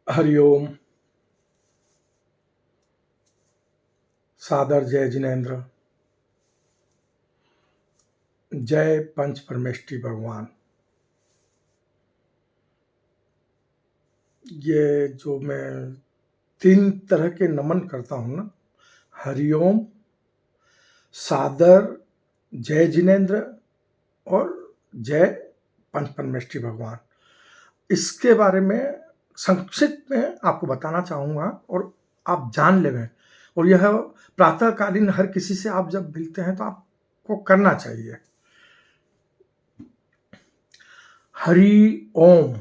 हरिओम। सादर जय जिनेन्द्र। जय पंच परमेष्ठी भगवान। ये जो मैं 3 तरह के नमन करता हूँ ना, हरिओम, सादर जय जिनेन्द्र और जय पंच परमेष्ठी भगवान, इसके बारे में संक्षिप्त में आपको बताना चाहूँगा और आप जान लें। और यह प्रातःकालीन हर किसी से आप जब मिलते हैं तो आपको करना चाहिए। हरि ओम।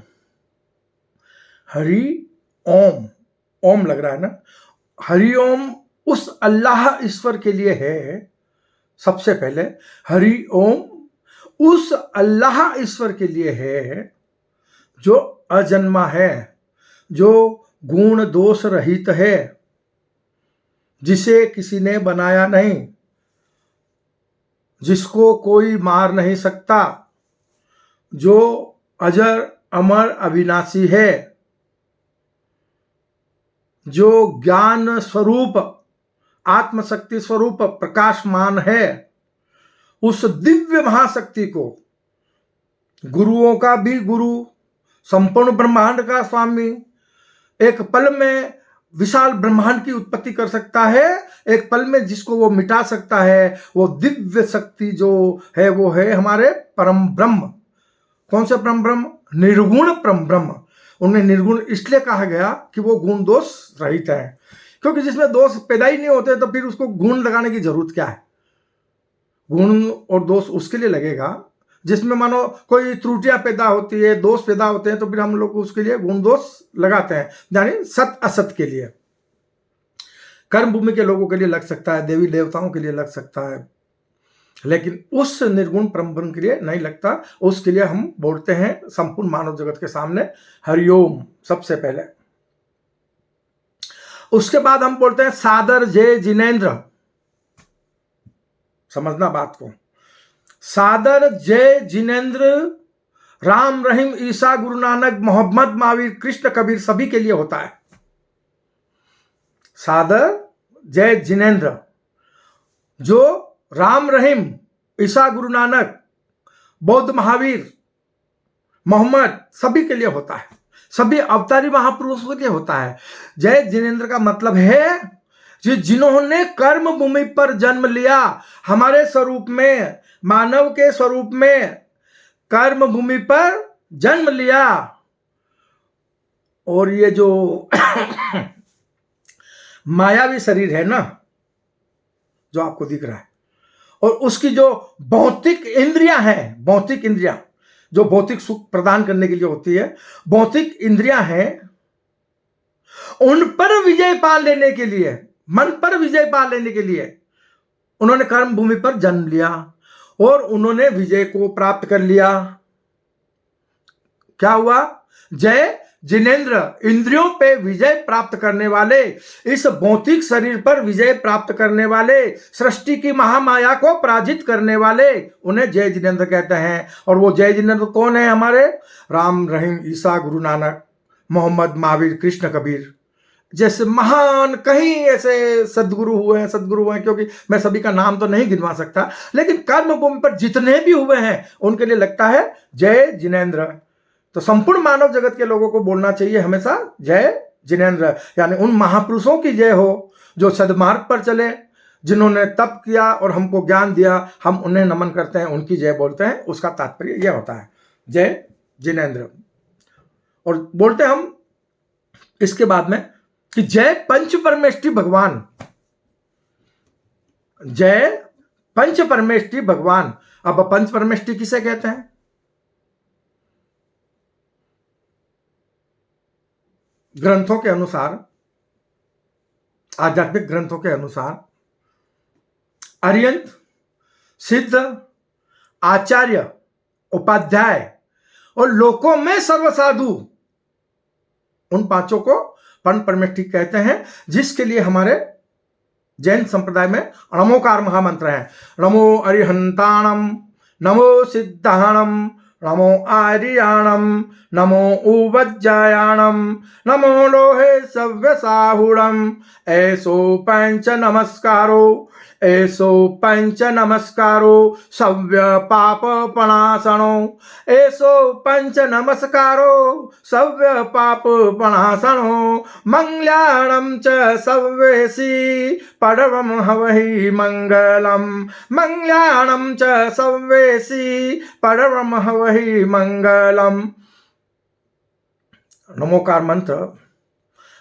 हरि ओम, ओम लग रहा है ना। हरि ओम उस अल्लाह ईश्वर के लिए है। सबसे पहले हरि ओम उस अल्लाह ईश्वर के लिए है जो अजन्मा है, जो गुण दोष रहित है, जिसे किसी ने बनाया नहीं, जिसको कोई मार नहीं सकता, जो अजर अमर अविनाशी है, जो ज्ञान स्वरूप आत्मशक्ति स्वरूप प्रकाशमान है। उस दिव्य महाशक्ति को, गुरुओं का भी गुरु, संपूर्ण ब्रह्मांड का स्वामी, एक पल में विशाल ब्रह्मांड की उत्पत्ति कर सकता है, एक पल में जिसको वो मिटा सकता है, वो दिव्य शक्ति जो है वो है हमारे परम ब्रह्म। कौन से परम ब्रह्म? निर्गुण परम ब्रह्म। उन्हें निर्गुण इसलिए कहा गया कि वो गुण दोष रहित है, क्योंकि जिसमें दोष पैदा ही नहीं होते तो फिर उसको गुण लगाने की जरूरत क्या है? गुण और दोष उसके लिए लगेगा जिसमें मानो कोई त्रुटियां पैदा होती है, दोष पैदा होते हैं, तो फिर हम लोग उसके लिए गुण दोष लगाते हैं, यानी सत असत के लिए। कर्म भूमि के लोगों के लिए लग सकता है, देवी देवताओं के लिए लग सकता है, लेकिन उस निर्गुण परम ब्रह्म के लिए नहीं लगता। उसके लिए हम बोलते हैं संपूर्ण मानव जगत के सामने हरिओम सबसे पहले। उसके बाद हम बोलते हैं सादर जय जिनेन्द्र। समझना बात को। सादर जय जिनेन्द्र राम रहीम ईसा गुरु नानक मोहम्मद महावीर कृष्ण कबीर सभी के लिए होता है। सादर जय जिनेन्द्र जो राम रहीम ईसा गुरु नानक बौद्ध महावीर मोहम्मद सभी के लिए होता है, सभी अवतारी महापुरुषों के लिए होता है। जय जिनेन्द्र का मतलब है जिन्होंने कर्म भूमि पर जन्म लिया, हमारे स्वरूप में, मानव के स्वरूप में कर्म भूमि पर जन्म लिया। और ये जो मायावी शरीर है ना, जो आपको दिख रहा है, और उसकी जो भौतिक इंद्रियां हैं, भौतिक इंद्रियां जो भौतिक सुख प्रदान करने के लिए होती है, भौतिक इंद्रियां हैं, उन पर विजय पा लेने के लिए, मन पर विजय पा लेने के लिए उन्होंने कर्म भूमि पर जन्म लिया और उन्होंने विजय को प्राप्त कर लिया। क्या हुआ? जय जिनेन्द्र, इंद्रियों पे विजय प्राप्त करने वाले, इस भौतिक शरीर पर विजय प्राप्त करने वाले, सृष्टि की महामाया को पराजित करने वाले, उन्हें जय जिनेन्द्र कहते हैं। और वो जय जिनेन्द्र कौन है? हमारे राम रहीम ईसा गुरु नानक मोहम्मद महावीर कृष्ण कबीर जैसे महान कहीं ऐसे सदगुरु हुए हैं, क्योंकि मैं सभी का नाम तो नहीं गिनवा सकता, लेकिन कर्म भूमि पर जितने भी हुए हैं उनके लिए लगता है जय जिनेन्द्र। तो संपूर्ण मानव जगत के लोगों को बोलना चाहिए हमेशा जय जिनेन्द्र, यानी उन महापुरुषों की जय हो जो सदमार्ग पर चले, जिन्होंने तप किया और हमको ज्ञान दिया, हम उन्हें नमन करते हैं, उनकी जय बोलते हैं। उसका तात्पर्य यह होता है जय जिनेन्द्र। और बोलते हम इसके बाद में कि जय पंच परमेष्ठी भगवान। जय पंच परमेष्ठी भगवान। अब पंच परमेष्ठी किसे कहते हैं? ग्रंथों के अनुसार, आध्यात्मिक ग्रंथों के अनुसार अर्यंत, सिद्ध, आचार्य, उपाध्याय और लोकों में सर्वसाधु, उन पांचों को पंच परमेष्ठी कहते हैं, जिसके लिए हमारे जैन संप्रदाय में नमोकार महामंत्र है। नमो अरिहंताणम, नमो सिद्धाणम, नमो आर्याणम नमो उवज्जायाणम नमो लोहे सव्यसाहुणम ऐसो पंच नमस्कारो ऐसो पंच नमस्कारो सव्य पाप पणासनो ऐसो पंच नमस्कारो सव्य पाप पणासनो मंगलाणम च सव्येसी परमं हवहि मंगलम मंगलाणम च सव्येसी परमं हवहि मंगलम। नमोकार मंत्र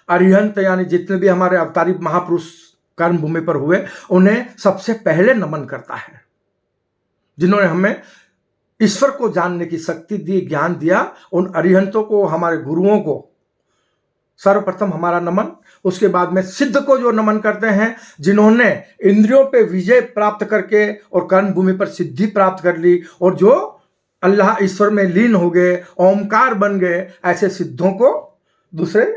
अरिहंत यानी जितने भी हमारे अवतारी महापुरुष कर्म भूमि पर हुए उन्हें सबसे पहले नमन करता है, जिन्होंने हमें ईश्वर को जानने की शक्ति दी, ज्ञान दिया। उन अरिहंतों को, हमारे गुरुओं को सर्वप्रथम हमारा नमन। उसके बाद में सिद्ध को जो नमन करते हैं, जिन्होंने इंद्रियों पे विजय प्राप्त करके और कर्म भूमि पर सिद्धि प्राप्त कर ली और जो अल्लाह ईश्वर में लीन हो गए, ओमकार बन गए, ऐसे सिद्धों को दूसरे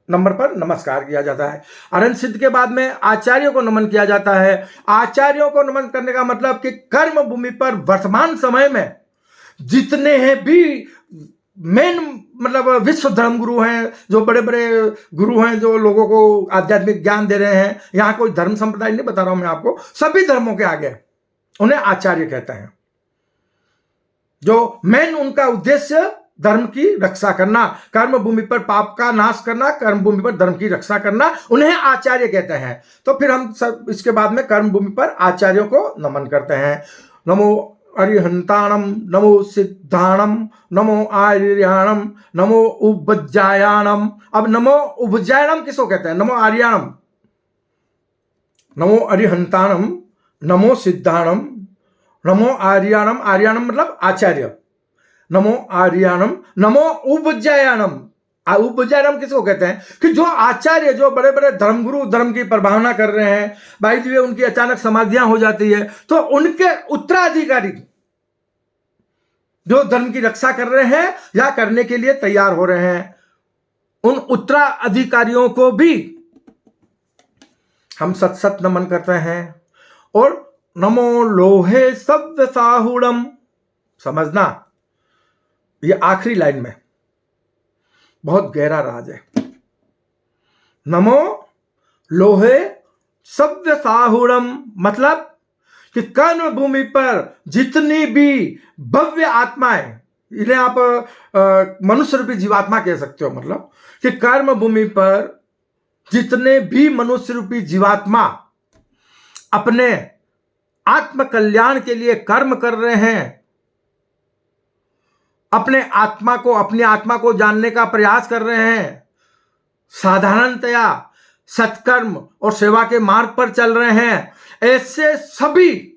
नंबर पर नमस्कार किया जाता है। अरहंत सिद्ध के बाद में आचार्यों को नमन किया जाता है। आचार्यों को नमन करने का मतलब कि कर्म भूमि पर वर्तमान समय में जितने हैं भी मेन मतलब विश्व धर्म गुरु हैं, जो बड़े बड़े गुरु हैं, जो लोगों को आध्यात्मिक ज्ञान दे रहे हैं। यहाँ कोई धर्म संप्रदाय नहीं बता रहा हूं मैं आपको, सभी धर्मों के आगे उन्हें आचार्य कहते हैं। जो मेन उनका उद्देश्य धर्म की रक्षा करना, कर्म भूमि पर पाप का नाश करना, कर्म भूमि पर धर्म की रक्षा करना, उन्हें आचार्य कहते हैं। तो फिर हम सब इसके बाद में कर्म भूमि पर आचार्यों को नमन करते हैं। नमो अरिहंताणम नमो सिद्धाणम नमो आर्याणम नमो उपज्जायाणम। अब नमो उपज्जायाणम किसको कहते हैं? नमो आर्याणम, नमो अरिहंताणम नमो सिद्धाणम नमो आर्याणम। आर्याणम मतलब आचार्य। नमो आर्याणम नमो उपज्जायाणम। उपज्जायाणम किसको कहते हैं? कि जो आचार्य, जो बड़े बड़े धर्मगुरु धर्म की प्रभावना कर रहे हैं, भाई जी उनकी अचानक समाधियां हो जाती है, तो उनके उत्तराधिकारी जो धर्म की रक्षा कर रहे हैं या करने के लिए तैयार हो रहे हैं, उन उत्तराधिकारियों को भी हम सत सत नमन करते हैं। और नमो लोहे सव्य साहुणम, समझना ये आखिरी लाइन में बहुत गहरा राज है। नमो लोहे सव्य साहुणम मतलब कि कर्म भूमि पर जितनी भी भव्य आत्माएं, इन्हें आप मनुष्य रूपी जीवात्मा कह सकते हो, मतलब कि कर्म भूमि पर जितने भी मनुष्य रूपी जीवात्मा अपने आत्म कल्याण के लिए कर्म कर रहे हैं, अपनी आत्मा को जानने का प्रयास कर रहे हैं, साधारणतया सत्कर्म और सेवा के मार्ग पर चल रहे हैं, ऐसे सभी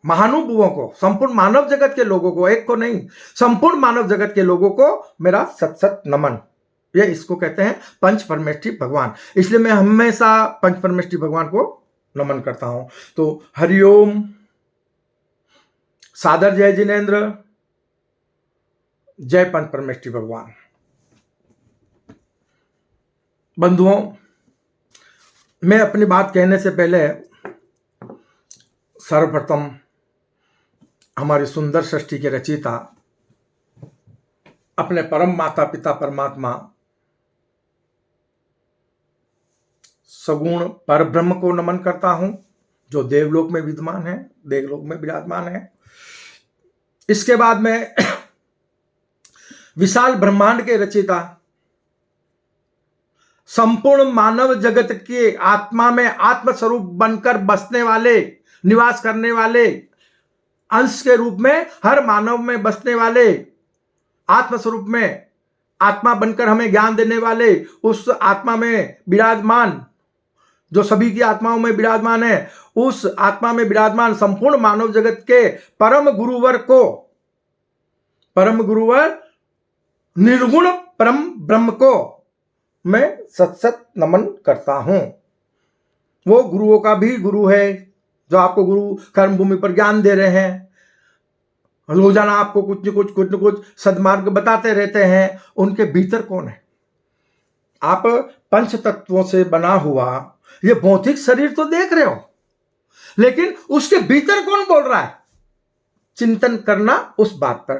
महानुभावों को, संपूर्ण मानव जगत के लोगों को, एक को नहीं, संपूर्ण मानव जगत के लोगों को मेरा सत सत नमन। ये इसको कहते हैं पंच परमेष्ठी भगवान। इसलिए मैं हमेशा पंच परमेष्ठी भगवान को नमन करता हूं। तो हरिओम, सादर जय जिनेन्द्र, जय पंच परमेष्ठी भगवान। बंधुओं, मैं अपनी बात कहने से पहले सर्वप्रथम हमारी सुंदर सृष्टि के रचयिता अपने परम माता पिता परमात्मा सगुण परब्रह्म को नमन करता हूं, जो देवलोक में विद्यमान है, देवलोक में विराजमान है। इसके बाद में विशाल ब्रह्मांड के रचयिता, संपूर्ण मानव जगत के आत्मा में आत्मस्वरूप बनकर बसने वाले, निवास करने वाले, अंश के रूप में हर मानव में बसने वाले, आत्मस्वरूप में आत्मा बनकर हमें ज्ञान देने वाले, उस आत्मा में विराजमान, जो सभी की आत्माओं में विराजमान है, उस आत्मा में विराजमान संपूर्ण मानव जगत के परम गुरुवर को, परम गुरुवर निर्गुण परम ब्रह्म को मैं सत सत नमन करता हूं। वो गुरुओं का भी गुरु है, जो आपको गुरु कर्म भूमि पर ज्ञान दे रहे हैं, रोजाना आपको कुछ न कुछ सद्मार्ग बताते रहते हैं। उनके भीतर कौन है? आप पंच तत्वों से बना हुआ ये भौतिक शरीर तो देख रहे हो, लेकिन उसके भीतर कौन बोल रहा है? चिंतन करना उस बात पर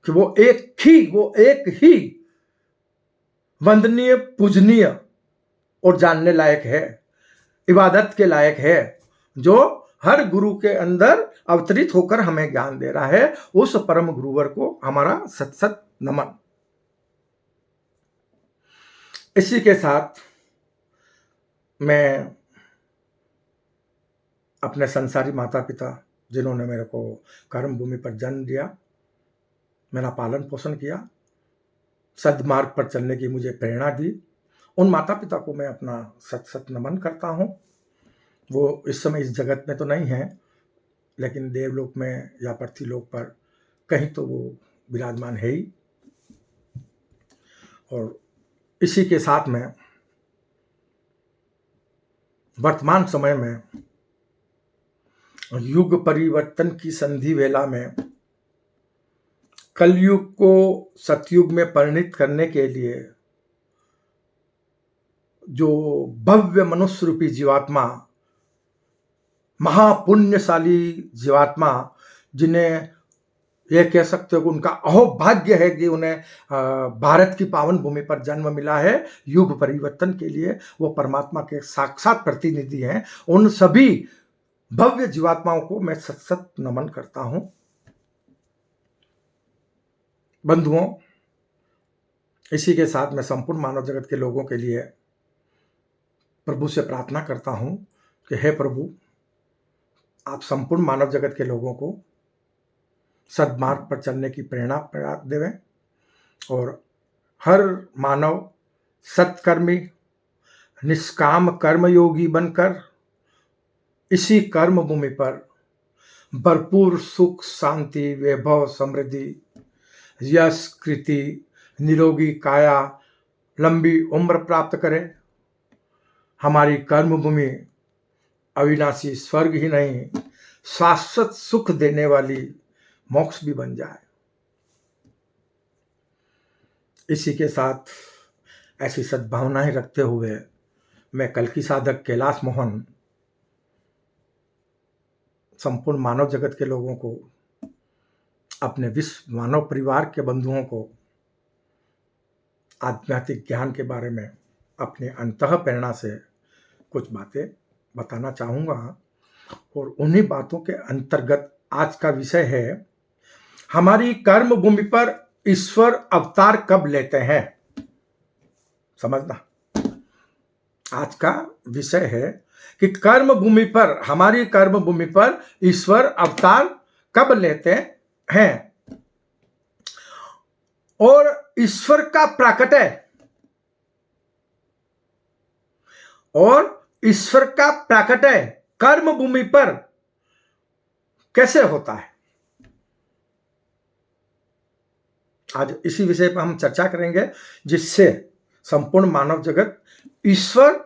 कि वो एक ही वंदनीय, पूजनीय और जानने लायक है, इबादत के लायक है, जो हर गुरु के अंदर अवतरित होकर हमें ज्ञान दे रहा है। उस परम गुरुवर को हमारा सत सत नमन। इसी के साथ मैं अपने संसारी माता पिता, जिन्होंने मेरे को कर्म भूमि पर जन्म दिया, मेरा पालन पोषण किया, सद्मार्ग पर चलने की मुझे प्रेरणा दी, उन माता पिता को मैं अपना सत सत नमन करता हूँ। वो इस समय इस जगत में तो नहीं है, लेकिन देवलोक में या पृथ्वीलोक पर कहीं तो वो विराजमान है ही। और इसी के साथ में वर्तमान समय में युग परिवर्तन की संधि वेला में कलयुग को सतयुग में परिणित करने के लिए जो भव्य मनुष्य रूपी जीवात्मा, महापुण्यशाली जीवात्मा, जिन्हें यह कह सकते हो कि उनका अहोभाग्य है कि उन्हें भारत की पावन भूमि पर जन्म मिला है युग परिवर्तन के लिए, वो परमात्मा के साक्षात प्रतिनिधि हैं। उन सभी भव्य जीवात्माओं को मैं सत सत नमन करता हूं। बंधुओं, इसी के साथ मैं संपूर्ण मानव जगत के लोगों के लिए प्रभु से प्रार्थना करता हूं कि हे प्रभु, आप संपूर्ण मानव जगत के लोगों को सद्मार्ग पर चलने की प्रेरणा देवें और हर मानव सत्कर्मी, निष्काम कर्मयोगी बनकर इसी कर्म भूमि पर भरपूर सुख, शांति, वैभव, समृद्धि, यश, कृति, निरोगी काया, लंबी उम्र प्राप्त करे। हमारी कर्म भूमि अविनाशी स्वर्ग ही नहीं, शाश्वत सुख देने वाली मोक्ष भी बन जाए। इसी के साथ ऐसी सद्भावनाएं रखते हुए मैं कल्कि साधक कैलाश मोहन संपूर्ण मानव जगत के लोगों को, अपने विश्व मानव परिवार के बंधुओं को आध्यात्मिक ज्ञान के बारे में अपने अंतः प्रेरणा से कुछ बातें बताना चाहूँगा। और उन्हीं बातों के अंतर्गत आज का विषय है, हमारी कर्म भूमि पर ईश्वर अवतार कब लेते हैं। समझना, आज का विषय है कि कर्म भूमि पर, हमारी कर्म भूमि पर ईश्वर अवतार कब लेते हैं और ईश्वर का प्राकट्य कर्म भूमि पर कैसे होता है। आज इसी विषय पर हम चर्चा करेंगे, जिससे संपूर्ण मानव जगत ईश्वर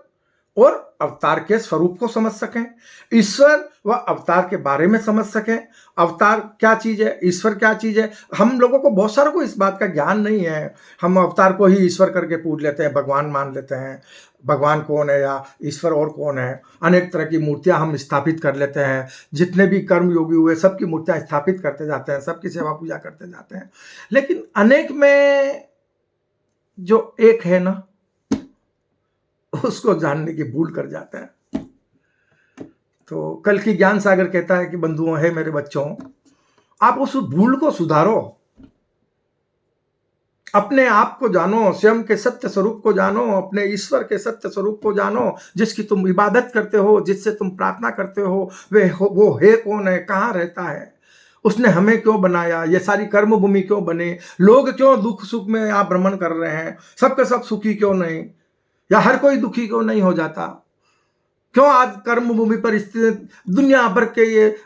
और अवतार के स्वरूप को समझ सकें, ईश्वर व अवतार के बारे में समझ सकें। अवतार क्या चीज है, ईश्वर क्या चीज है। हम लोगों को, बहुत सारों को इस बात का ज्ञान नहीं है। हम अवतार को ही ईश्वर करके पूज लेते हैं, भगवान मान लेते हैं। भगवान कौन है या ईश्वर और कौन है। अनेक तरह की मूर्तियां हम स्थापित कर लेते हैं। जितने भी कर्म योगी हुए सबकी मूर्तियां स्थापित करते जाते हैं, सबकी सेवा पूजा करते जाते हैं। लेकिन अनेक में जो एक है ना, उसको जानने की भूल कर जाते हैं। तो कल की ज्ञान सागर कहता है कि बंधुओं, है मेरे बच्चों, आप उस भूल को सुधारो, अपने आप को जानो, स्वयं के सत्य स्वरूप को जानो, अपने ईश्वर के सत्य स्वरूप को जानो, जिसकी तुम इबादत करते हो, जिससे तुम प्रार्थना करते हो। वो है कौन है, कहाँ रहता है, उसने हमें क्यों बनाया, ये सारी कर्म भूमि क्यों बने, लोग क्यों दुख सुख में आप भ्रमण कर रहे हैं, सबके सब सुखी क्यों नहीं, या हर कोई दुखी क्यों नहीं हो जाता, क्यों आज कर्म भूमि पर स्थित दुनिया भर के ये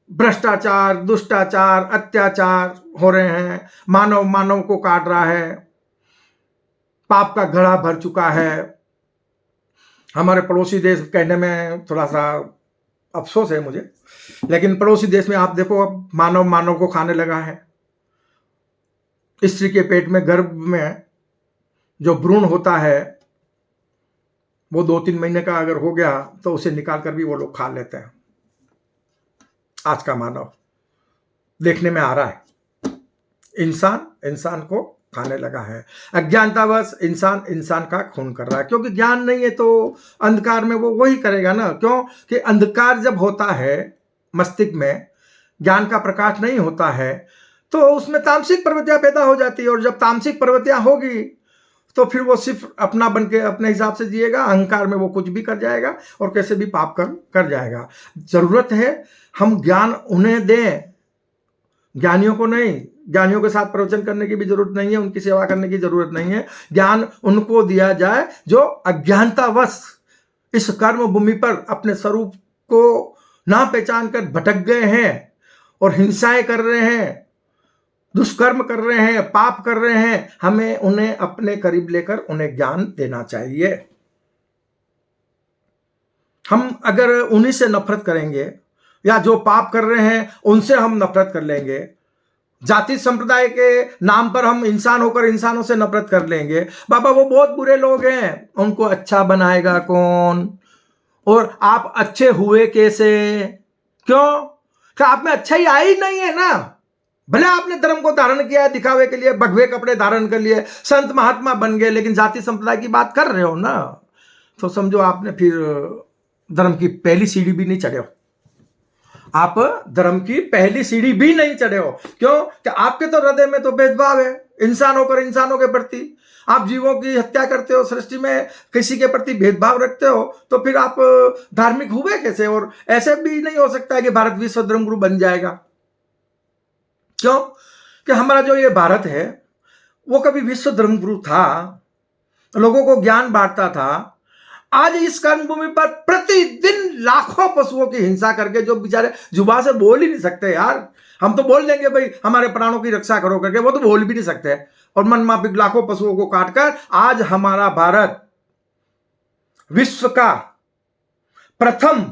भ्रष्टाचार, दुष्टाचार, अत्याचार हो रहे हैं, मानव को काट रहा है, पाप का घड़ा भर चुका है। हमारे पड़ोसी देश, कहने में थोड़ा सा अफसोस है मुझे, लेकिन पड़ोसी देश में आप देखो, अब मानव को खाने लगा है। स्त्री के पेट में, गर्भ में जो भ्रूण होता है, वो 2-3 महीने का अगर हो गया तो उसे निकाल कर भी वो लोग खा लेते हैं। आज का मानव देखने में आ रहा है। इंसान को खाने लगा है। अज्ञानतावश इंसान का खून कर रहा है, क्योंकि ज्ञान नहीं है तो अंधकार में वो वही करेगा ना। क्यों कि अंधकार जब होता है मस्तिष्क में, ज्ञान का प्रकाश नहीं होता है, तो उसमें तामसिक प्रवृत्तियां पैदा हो जाती है। और जब तामसिक प्रवृत्तियां होगी तो फिर वो सिर्फ अपना बन के अपने हिसाब से जिएगा। अहंकार में वो कुछ भी कर जाएगा और कैसे भी पाप कर जाएगा। जरूरत है हम ज्ञान उन्हें दें, ज्ञानियों को नहीं। ज्ञानियों के साथ प्रवचन करने की भी जरूरत नहीं है, उनकी सेवा करने की जरूरत नहीं है। ज्ञान उनको दिया जाए जो अज्ञानतावश इस कर्म भूमि पर अपने स्वरूप को ना पहचान कर भटक गए हैं और हिंसाएं कर रहे हैं, दुष्कर्म कर रहे हैं, पाप कर रहे हैं। हमें उन्हें अपने करीब लेकर उन्हें ज्ञान देना चाहिए। हम अगर उन्हीं से नफरत करेंगे या जो पाप कर रहे हैं उनसे हम नफरत कर लेंगे, जाति संप्रदाय के नाम पर हम इंसान होकर इंसानों से नफरत कर लेंगे, बाबा वो बहुत बुरे लोग हैं, उनको अच्छा बनाएगा कौन? और आप अच्छे हुए कैसे? क्यों? क्या आप में अच्छा ही आ ही नहीं है ना। भले आपने धर्म को धारण किया है दिखावे के लिए, भगवे कपड़े धारण कर लिए, संत महात्मा बन गए, लेकिन जाति संप्रदाय की बात कर रहे हो ना, तो समझो आपने फिर धर्म की पहली सीढ़ी भी नहीं चढ़े हो। आप धर्म की पहली सीढ़ी भी नहीं चढ़े हो। क्यों कि आपके तो हृदय में तो भेदभाव है, इंसान होकर इंसानों के प्रति आप जीवों की हत्या करते हो, सृष्टि में किसी के प्रति भेदभाव रखते हो, तो फिर आप धार्मिक हुए कैसे? और ऐसे भी नहीं हो सकता है कि भारत विश्व धर्म गुरु बन जाएगा। क्यों कि हमारा जो ये भारत है वो कभी विश्व धर्म गुरु था, लोगों को ज्ञान बांटता था। आज इस कर्म भूमि पर प्रतिदिन लाखों पशुओं की हिंसा करके, जो बेचारे जुबान से बोल ही नहीं सकते यार। हम तो बोल देंगे भाई हमारे प्राणों की रक्षा करो करके, वो तो बोल भी नहीं सकते, और मन माफिक लाखों पशुओं को काटकर आज हमारा भारत विश्व का प्रथम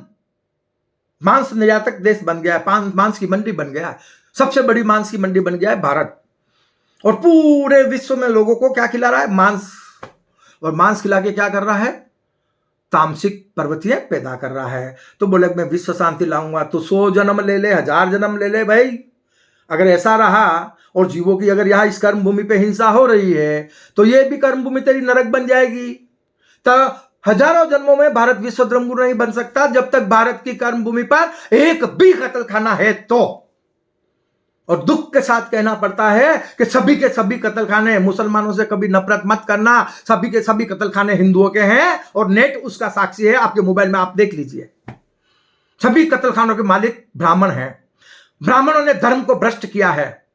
मांस निर्यातक देश बन गया है, मांस की मंडी बन गया है, सबसे बड़ी मांस की मंडी बन गया है भारत। और पूरे विश्व में लोगों को क्या खिला रहा है? मांस। और मांस खिला के क्या कर रहा है? तामसिक प्रवृत्तियां पैदा कर रहा है। तो बोले मैं विश्व शांति लाऊंगा, तो 100 जन्म ले ले, 1000 जन्म ले ले भाई। अगर ऐसा रहा और जीवों की अगर यहां इस कर्म भूमि पे हिंसा हो रही है तो ये भी कर्म भूमि तेरी नरक बन जाएगी। तो हजारों जन्मों में भारत विश्व धर्म गुरु नहीं बन सकता जब तक भारत की कर्म भूमि पर एक भी कत्ल खाना है तो। और दुख के साथ कहना पड़ता है कि सभी के सभी कत्ल खाने, मुसलमानों से कभी नफरत मत करना, सभी के सभी कत्ल खाने हिंदुओं के हैं, और नेट उसका साक्षी है, आपके मोबाइल में आप देख लीजिए। सभी कत्ल खानों के मालिक ब्राह्मण हैं। ब्राह्मणों ने धर्म को भ्रष्ट किया है।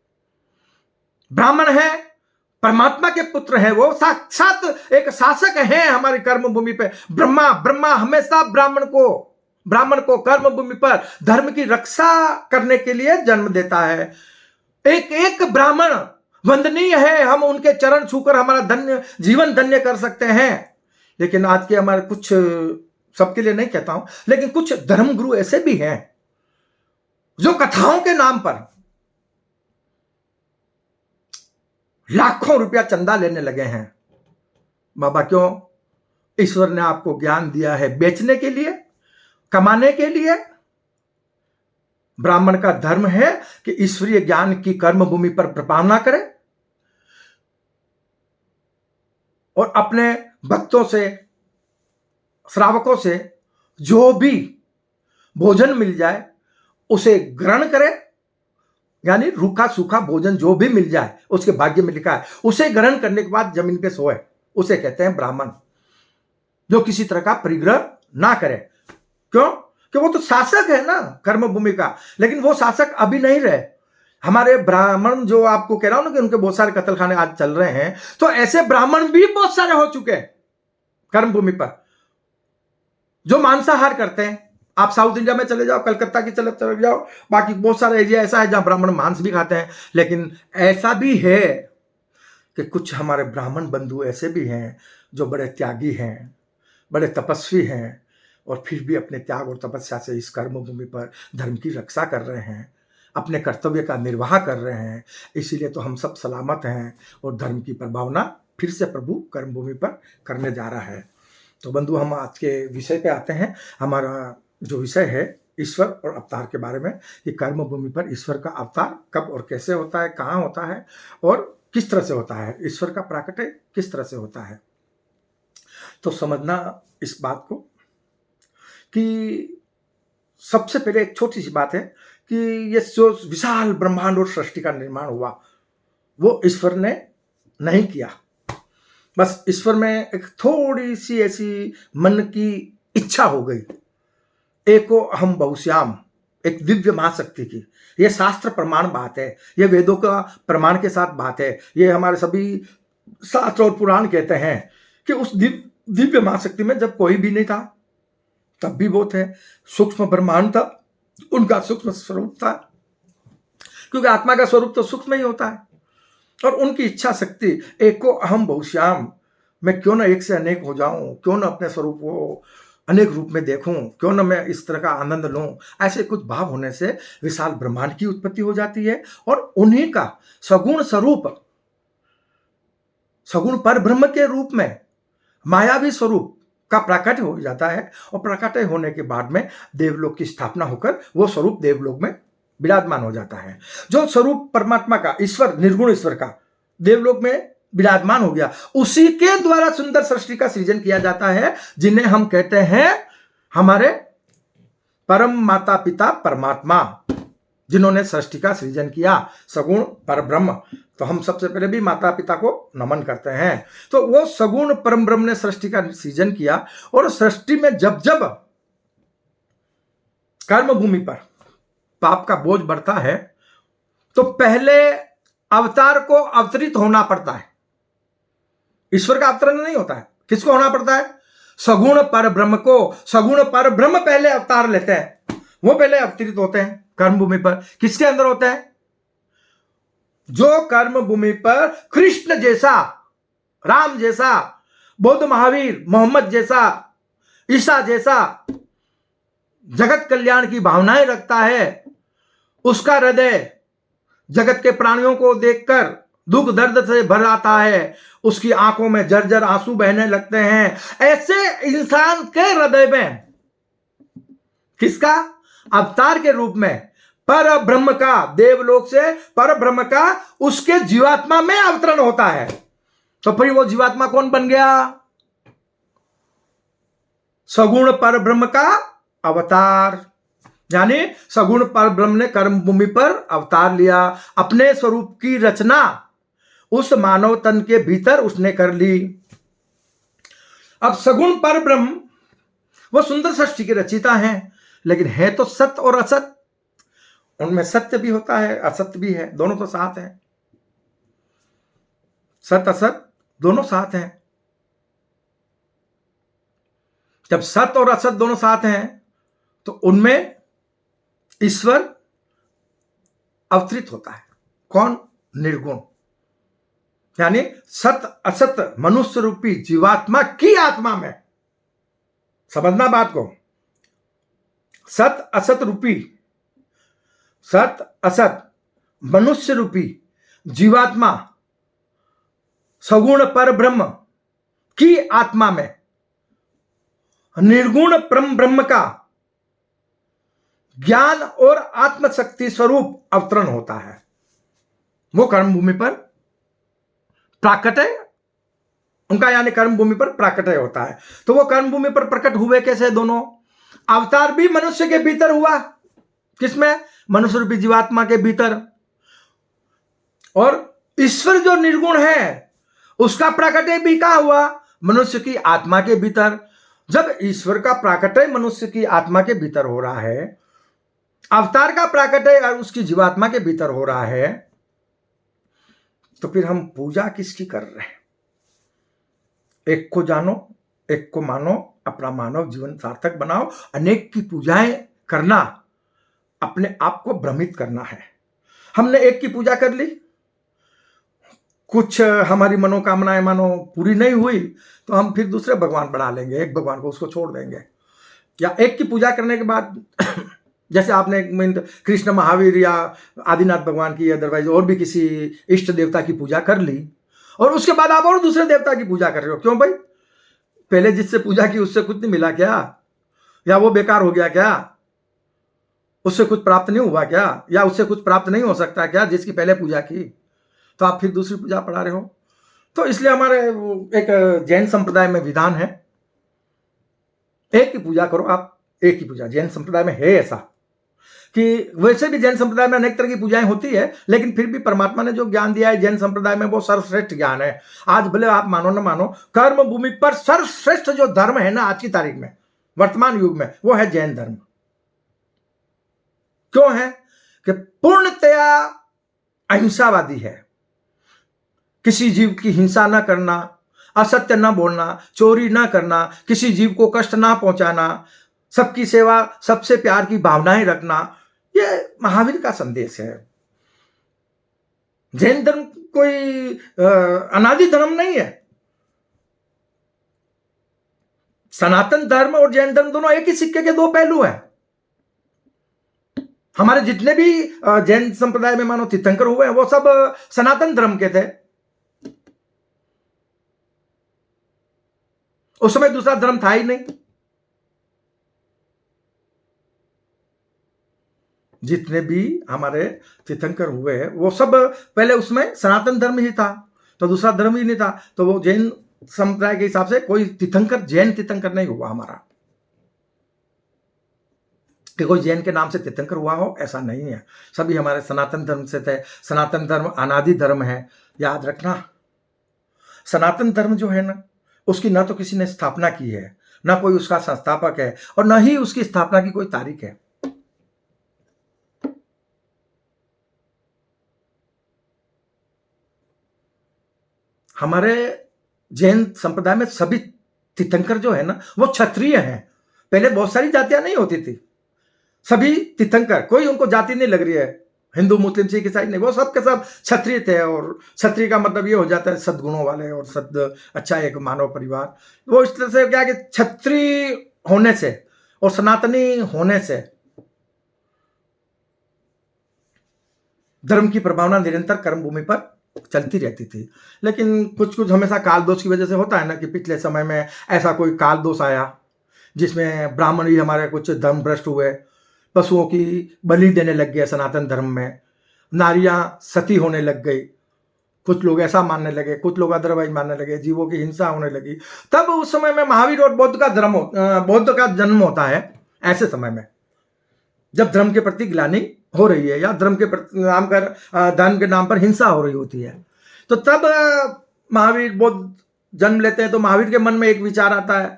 ब्राह्मण है, परमात्मा के पुत्र हैं, वो साक्षात एक शासक हैं हमारी कर्म भूमि पे। ब्रह्मा हमेशा ब्राह्मण को कर्म भूमि पर धर्म की रक्षा करने के लिए जन्म देता है। एक एक ब्राह्मण वंदनीय है, हम उनके चरण छूकर हमारा जीवन धन्य कर सकते हैं। लेकिन आज के हमारे कुछ, सबके लिए नहीं कहता हूं, लेकिन कुछ धर्म गुरु ऐसे भी हैं जो कथाओं के नाम पर लाखों रुपया चंदा लेने लगे हैं। बाबा क्यों? ईश्वर ने आपको ज्ञान दिया है बेचने के लिए, कमाने के लिए। ब्राह्मण का धर्म है कि ईश्वरीय ज्ञान की कर्म भूमि पर प्रपावना करे और अपने भक्तों से, श्रावकों से जो भी भोजन मिल जाए उसे ग्रहण करे। यानी रूखा सूखा भोजन जो भी मिल जाए, उसके भाग्य में लिखा है, उसे ग्रहण करने के बाद जमीन पे सोए, उसे कहते हैं ब्राह्मण। जो किसी तरह का परिग्रह ना करे। क्यों? कि वो तो शासक है ना कर्म भूमि का। लेकिन वो शासक अभी नहीं रहे। हमारे ब्राह्मण जो आपको कह रहा हूं ना कि उनके बहुत सारे कत्ल खाने आज चल रहे हैं, तो ऐसे ब्राह्मण भी बहुत सारे हो चुके हैं कर्म भूमि पर जो मांसाहार करते हैं। आप साउथ इंडिया में चले जाओ, कलकत्ता की चले जाओ, बाकी बहुत सारे एरिया ऐसा है जहां ब्राह्मण मांस भी खाते हैं। लेकिन ऐसा भी है कि कुछ हमारे ब्राह्मण बंधु ऐसे भी हैं जो बड़े त्यागी हैं, बड़े तपस्वी हैं, और फिर भी अपने त्याग और तपस्या से इस कर्म भूमि पर धर्म की रक्षा कर रहे हैं, अपने कर्तव्य का निर्वाह कर रहे हैं। इसीलिए तो हम सब सलामत हैं और धर्म की प्रभावना फिर से प्रभु कर्म भूमि पर करने जा रहा है। तो बंधु, हम आज के विषय पे आते हैं। हमारा जो विषय है ईश्वर और अवतार के बारे में कि कर्म भूमि पर ईश्वर का अवतार कब और कैसे होता है, कहाँ होता है और किस तरह से होता है, ईश्वर का प्राकट्य किस तरह से होता है। तो समझना इस बात को कि सबसे पहले एक छोटी सी बात है कि ये जो विशाल ब्रह्मांड और सृष्टि का निर्माण हुआ वो ईश्वर ने नहीं किया। बस ईश्वर में एक थोड़ी सी ऐसी मन की इच्छा हो गई, एको अहम बहुश्याम, एक दिव्य महाशक्ति की। ये शास्त्र प्रमाण बात है, ये वेदों का प्रमाण के साथ बात है, ये हमारे सभी शास्त्र और पुराण कहते हैं कि उस दिव्य महाशक्ति में जब कोई भी नहीं था तब भी वो थे, सूक्ष्म ब्रह्मांड था, उनका सूक्ष्म स्वरूप था, क्योंकि आत्मा का स्वरूप तो सूक्ष्म ही होता है। और उनकी इच्छा शक्ति, एको अहम बहुश्याम, मैं क्यों ना एक से अनेक हो जाऊं, क्यों ना अपने स्वरूप को अनेक रूप में देखूं, क्यों ना मैं इस तरह का आनंद लूं, ऐसे कुछ भाव होने से विशाल ब्रह्मांड की उत्पत्ति हो जाती है और उन्हीं का सगुण स्वरूप, सगुण पर ब्रह्म के रूप में मायावी स्वरूप का प्राकट्य हो जाता है। और प्राकट्य होने के बाद में देवलोक की स्थापना होकर वो स्वरूप देवलोक में विराजमान हो जाता है। जो स्वरूप परमात्मा का, ईश्वर, निर्गुण ईश्वर का देवलोक में विराजमान हो गया, उसी के द्वारा सुंदर सृष्टि का सृजन किया जाता है, जिन्हें हम कहते हैं हमारे परम माता पिता परमात्मा, जिन्होंने सृष्टि का सृजन किया, सगुण परब्रह्म। तो हम सबसे पहले भी माता पिता को नमन करते हैं। तो वो सगुण परम ब्रह्म ने सृष्टि का सृजन किया और सृष्टि में जब जब कर्म भूमि पर पाप का बोझ बढ़ता है तो पहले अवतार को अवतरित होना पड़ता है। ईश्वर का अवतरण नहीं होता है, किसको होना पड़ता है? सगुण पर ब्रह्म को। सगुण पर ब्रह्म पहले अवतार लेते हैं, वो पहले अवतरित होते हैं कर्म भूमि पर। किसके अंदर होते हैं? जो कर्म भूमि पर कृष्ण जैसा, राम जैसा, बौद्ध महावीर, मोहम्मद जैसा, ईसा जैसा जगत कल्याण की भावनाएं रखता है, उसका हृदय जगत के प्राणियों को देखकर दुख दर्द से भर आता है, उसकी आंखों में जर्जर आंसू बहने लगते हैं। ऐसे इंसान के हृदय में किसका अवतार के रूप में पर ब्रह्म का, देवलोक से पर ब्रह्म का उसके जीवात्मा में अवतरण होता है। तो फिर वो जीवात्मा कौन बन गया? सगुण पर ब्रह्म का अवतार। यानी सगुण पर ब्रह्म ने कर्म भूमि पर अवतार लिया, अपने स्वरूप की रचना उस मानव तन के भीतर उसने कर ली। अब सगुण पर ब्रह्म वो सुंदर सृष्टि के रचिता हैं, लेकिन है तो सत्य और असत। उनमें सत्य भी होता है, असत्य भी है, दोनों तो साथ हैं। सत्य असत दोनों साथ हैं। जब सत्य और असत दोनों साथ हैं तो उनमें ईश्वर अवतरित होता है। कौन? निर्गुण। यानी सत असत मनुष्य रूपी जीवात्मा की आत्मा में। समझना बात को। सत असत रूपी, सत असत मनुष्य रूपी जीवात्मा सगुण पर ब्रह्म की आत्मा में निर्गुण परम ब्रह्म का ज्ञान और आत्मशक्ति स्वरूप अवतरण होता है। वो कर्म भूमि पर प्राकट्य उनका, यानी कर्म भूमि पर प्राकट्य होता है। तो वो कर्म भूमि पर प्रकट हुए कैसे? दोनों अवतार भी मनुष्य के भीतर हुआ। किसमें? मनुष्य रूपी जीवात्मा के भीतर। और ईश्वर जो निर्गुण है उसका प्राकट्य भी कहां हुआ? मनुष्य की आत्मा के भीतर। जब ईश्वर का प्राकट्य मनुष्य की आत्मा के भीतर हो रहा है, अवतार का प्राकट्य उसकी जीवात्मा के भीतर हो रहा है, तो फिर हम पूजा किसकी कर रहे हैं? एक को जानो, एक को मानो, अपना मानव जीवन सार्थक बनाओ। अनेक की पूजाएं करना अपने आप को भ्रमित करना है। हमने एक की पूजा कर ली, कुछ हमारी मनोकामनाएं मानो पूरी नहीं हुई तो हम फिर दूसरे भगवान बना लेंगे, एक भगवान को उसको छोड़ देंगे। या एक की पूजा करने के बाद जैसे आपने एक मिनट कृष्ण, महावीर या आदिनाथ भगवान की, अदरवाइज और भी किसी इष्ट देवता की पूजा कर ली और उसके बाद आप और दूसरे देवता की पूजा कर रहे हो। क्यों भाई? पहले जिससे पूजा की उससे कुछ नहीं मिला क्या? या वो बेकार हो गया क्या? उससे कुछ प्राप्त नहीं हुआ क्या, या उससे कुछ प्राप्त नहीं हो सकता क्या जिसकी पहले पूजा की, तो आप फिर दूसरी पूजा पढ़ा रहे हो। तो इसलिए हमारे एक जैन संप्रदाय में विधान है, एक ही पूजा करो आप, एक ही पूजा। जैन संप्रदाय में है ऐसा कि वैसे भी जैन संप्रदाय में अनेक तरह की पूजाएं होती है, लेकिन फिर भी परमात्मा ने जो ज्ञान दिया है जैन संप्रदाय में वो सर्वश्रेष्ठ ज्ञान है। आज भले आप मानो ना मानो, कर्म भूमि पर सर्वश्रेष्ठ जो धर्म है ना आज की तारीख में, वर्तमान युग में, वो है जैन धर्म। क्यों है कि पूर्णतया अहिंसावादी है। किसी जीव की हिंसा न करना, असत्य न बोलना, चोरी न करना, किसी जीव को कष्ट ना पहुंचाना, सबकी सेवा, सबसे प्यार की भावनाएं रखना, ये महावीर का संदेश है। जैन धर्म कोई अनादि धर्म नहीं है। सनातन धर्म और जैन धर्म दोनों एक ही सिक्के के दो पहलू हैं। हमारे जितने भी जैन संप्रदाय में मानो तीर्थंकर हुए हैं वो सब सनातन धर्म के थे। उस समय दूसरा धर्म था ही नहीं। जितने भी हमारे तीर्थंकर हुए हैं वो सब पहले उसमें सनातन धर्म ही था, तो दूसरा धर्म ही नहीं था। तो वो जैन संप्रदाय के हिसाब से कोई तीर्थंकर जैन तीर्थंकर नहीं हुआ हमारा, कि कोई जैन के नाम से तीर्थंकर हुआ हो, ऐसा नहीं है। सभी हमारे सनातन धर्म से थे। सनातन धर्म अनादि धर्म है, याद रखना। सनातन धर्म जो है ना, उसकी ना तो किसी ने स्थापना की है, ना कोई उसका संस्थापक है, और ना ही उसकी स्थापना की कोई तारीख है। हमारे जैन संप्रदाय में सभी तीर्थंकर जो है ना वो क्षत्रिय हैं। पहले बहुत सारी जातियां नहीं होती थी, सभी तीर्थंकर, कोई उनको जाति नहीं लग रही है, हिंदू मुस्लिम सिख ईसाई नहीं, वो सब के सब क्षत्रिय थे। और क्षत्रिय का मतलब ये हो जाता है सद्गुणों वाले और अच्छा एक मानव परिवार। वो इस तरह से क्या कि क्षत्रिय होने से और सनातनी होने से धर्म की प्रभावना निरंतर कर्म भूमि पर चलती रहती थी। लेकिन कुछ कुछ हमेशा काल दोष की वजह से होता है ना, कि पिछले समय में ऐसा कोई काल दोष आया जिसमें ब्राह्मण ही हमारे कुछ धर्म भ्रष्ट हुए, पशुओं की बलि देने लग गए सनातन धर्म में, नारियां सती होने लग गई, कुछ लोग ऐसा मानने लगे, कुछ लोग अदरवाइज मानने लगे, जीवों की हिंसा होने लगी। तब उस समय में महावीर और बौद्ध का जन्म होता है। ऐसे समय में जब धर्म के प्रति ग्लानि हो रही है, या धर्म के नाम कर धर्म के नाम पर हिंसा हो रही होती है, तो तब महावीर बौद्ध जन्म लेते हैं। तो महावीर के मन में एक विचार आता है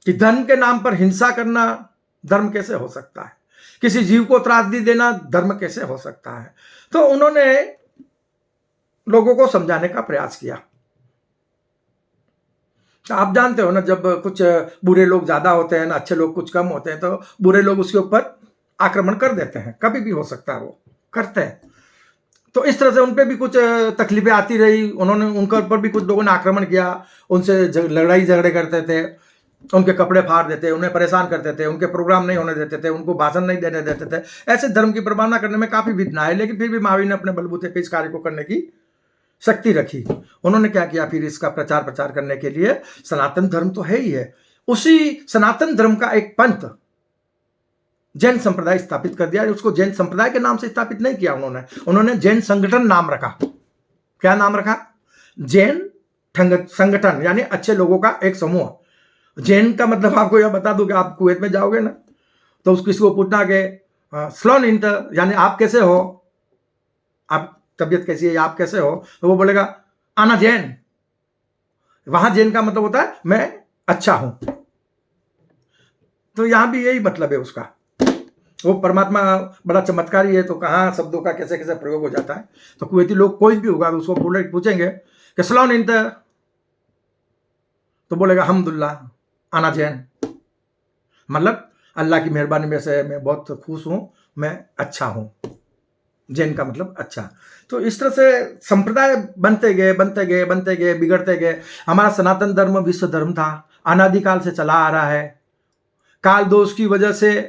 कि धर्म के नाम पर हिंसा करना धर्म कैसे हो सकता है, किसी जीव को त्रासदी देना धर्म कैसे हो सकता है। तो उन्होंने लोगों को समझाने का प्रयास किया। आप जानते हो ना, जब कुछ बुरे लोग ज्यादा होते हैं ना, अच्छे लोग कुछ कम होते हैं, तो बुरे लोग उसके ऊपर आक्रमण कर देते हैं, कभी भी हो सकता है, वो करते हैं। तो इस तरह से उन पे भी कुछ तकलीफें आती रही, उन्होंने उनके ऊपर भी कुछ लोगों ने आक्रमण किया, उनसे लड़ाई झगड़े करते थे, उनके कपड़े फाड़ देते, उन्हें परेशान करते थे, उनके प्रोग्राम नहीं होने देते थे, उनको भाषण नहीं देने देते थे। ऐसे धर्म की प्रमाणना करने में काफी विघ्न है, लेकिन फिर भी महावीर ने अपने बलबूते पे इस कार्य को करने की शक्ति रखी। उन्होंने क्या किया, फिर इसका प्रचार प्रचार करने के लिए, सनातन धर्म तो है ही है, उसी सनातन धर्म का एक पंथ जैन संप्रदाय स्थापित कर दिया। उसको जैन संप्रदाय के नाम से स्थापित नहीं किया उन्होंने जैन संगठन नाम रखा। क्या नाम रखा? जैन संगठन, यानी अच्छे लोगों का एक समूह। जैन का मतलब आपको यह बता दूं कि आप कुवैत में जाओगे ना, तो किसी को पूछना कि स्लोन इंट, यानी आप कैसे हो, आप तबीयत कैसी है, आप कैसे हो, तो वो बोलेगा आना जैन। वहां जैन का मतलब होता है मैं अच्छा हूं। तो यहां भी यही मतलब है उसका। वो परमात्मा बड़ा चमत्कारी है, तो कहाँ शब्दों का कैसे कैसे प्रयोग हो जाता है। तो कुवैती लोग कोई भी होगा उसको पूछेंगे कि सलाम इंत, तो बोलेगा अल्हम्दुलिल्लाह आना जैन, मतलब अल्लाह की मेहरबानी में से मैं बहुत खुश हूं, मैं अच्छा हूं। जैन का मतलब अच्छा। तो इस तरह से संप्रदाय बनते गए, बिगड़ते गए। हमारा सनातन धर्म विश्व धर्म था, अनादिकाल से चला आ रहा है। काल दोष की वजह से,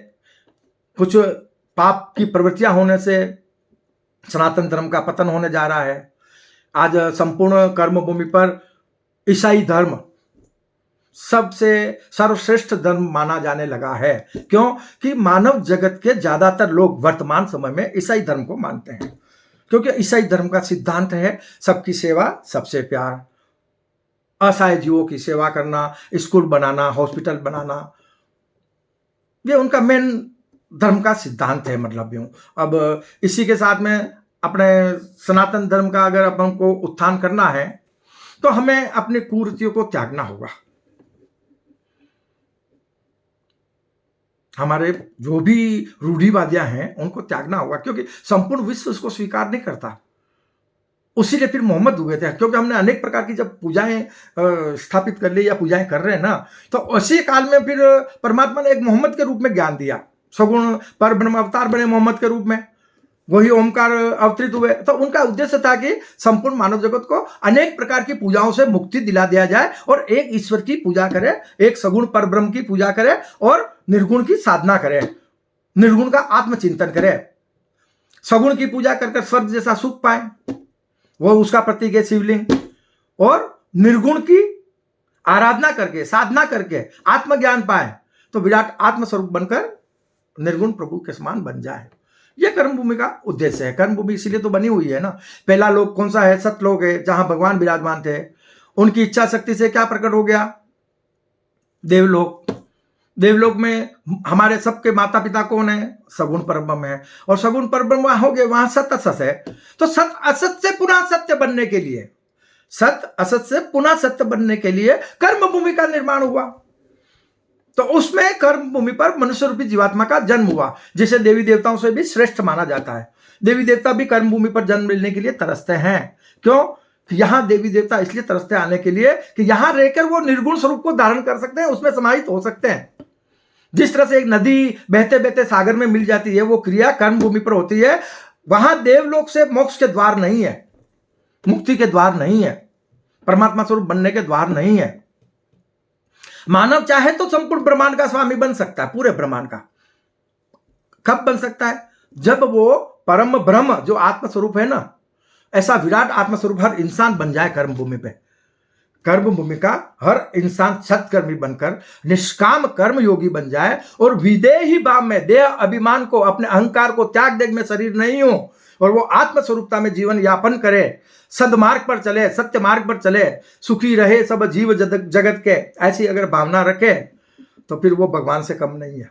कुछ पाप की प्रवृत्तियां होने से सनातन धर्म का पतन होने जा रहा है। आज संपूर्ण कर्म भूमि पर ईसाई धर्म सबसे सर्वश्रेष्ठ धर्म माना जाने लगा है। क्यों कि मानव जगत के ज्यादातर लोग वर्तमान समय में ईसाई धर्म को मानते हैं, क्योंकि ईसाई धर्म का सिद्धांत है सबकी सेवा सबसे प्यार, असहाय जीवों की सेवा करना, स्कूल बनाना, हॉस्पिटल बनाना, ये उनका मेन धर्म का सिद्धांत है। मतलब यूं अब इसी के साथ में अपने सनातन धर्म का अगर अपन को उत्थान करना है तो हमें अपने कुरीतियों को त्यागना होगा। हमारे जो भी रूढ़िवादियां हैं उनको त्यागना होगा, क्योंकि संपूर्ण विश्व उसको स्वीकार नहीं करता। उसीलिए फिर मोहम्मद हुए थे, क्योंकि हमने अनेक प्रकार की जब पूजाएं स्थापित कर ली या पूजाएं कर रहे हैं ना, तो उसी काल में फिर परमात्मा ने एक मोहम्मद के रूप में ज्ञान दिया। सगुण पर ब्रह्म अवतार बने मोहम्मद के रूप में, वही ओमकार अवतरित हुए। तो उनका उद्देश्य था कि संपूर्ण मानव जगत को अनेक प्रकार की पूजाओं से मुक्ति दिला दिया जाए और एक ईश्वर की पूजा करे, एक सगुण पर ब्रह्म की पूजा करे और निर्गुण की साधना करे, निर्गुण का आत्मचिंतन करे। सगुण की पूजा कर स्वर्ग जैसा सुख पाए, वो उसका प्रतीक है शिवलिंग, और निर्गुण की आराधना करके साधना करके आत्मज्ञान पाए तो विराट आत्मस्वरूप बनकर निर्गुण प्रभु के समान बन जाए। यह कर्मभूमि का उद्देश्य है। कर्मभूमि इसीलिए तो बनी हुई है ना। पहला लोक कौन सा है? सतलोक है, जहां भगवान विराजमान थे। उनकी इच्छा शक्ति से क्या प्रकट हो गया? देवलोक। देवलोक में हमारे सबके माता पिता कौन है? सगुण परब्रह्म है। और सगुण परब्रह्म वहां हो गए, वहां सत असत है। तो सत असत से पुनः सत्य बनने के लिए, सत असत से पुनः सत्य बनने के लिए कर्म भूमि का निर्माण हुआ। तो उसमें कर्म भूमि पर मनुष्य रूपी जीवात्मा का जन्म हुआ, जिसे देवी देवताओं से भी श्रेष्ठ माना जाता है। देवी देवता भी कर्म भूमि पर जन्म मिलने के लिए तरसते हैं। क्यों? यहां देवी देवता इसलिए तरसते आने के लिए कि यहां रहकर वो निर्गुण स्वरूप को धारण कर सकते हैं, उसमें समाहित हो सकते हैं। जिस तरह से एक नदी बहते बहते सागर में मिल जाती है, वो क्रिया कर्म भूमि पर होती है। वहां देवलोक से मोक्ष के द्वार नहीं है, मुक्ति के द्वार नहीं है, परमात्मा स्वरूप बनने के द्वार नहीं है। मानव चाहे तो संपूर्ण ब्रह्मांड का स्वामी बन सकता है, पूरे ब्रह्मांड का। कब बन सकता है? जब वो परम ब्रह्म जो आत्म स्वरूप है ना, ऐसा विराट आत्म स्वरूप हर इंसान बन जाए कर्म भूमि पे। कर्म भूमि का हर इंसान सत्कर्मी बनकर निष्काम कर्म योगी बन जाए और विदेही भाव में देह अभिमान को, अपने अहंकार को त्याग दे, में शरीर नहीं हूं, और वो आत्म स्वरूपता में जीवन यापन करे, सदमार्ग पर चले, सत्य मार्ग पर चले, सुखी रहे सब जीव जगत के, ऐसी अगर भावना रखे तो फिर वो भगवान से कम नहीं है।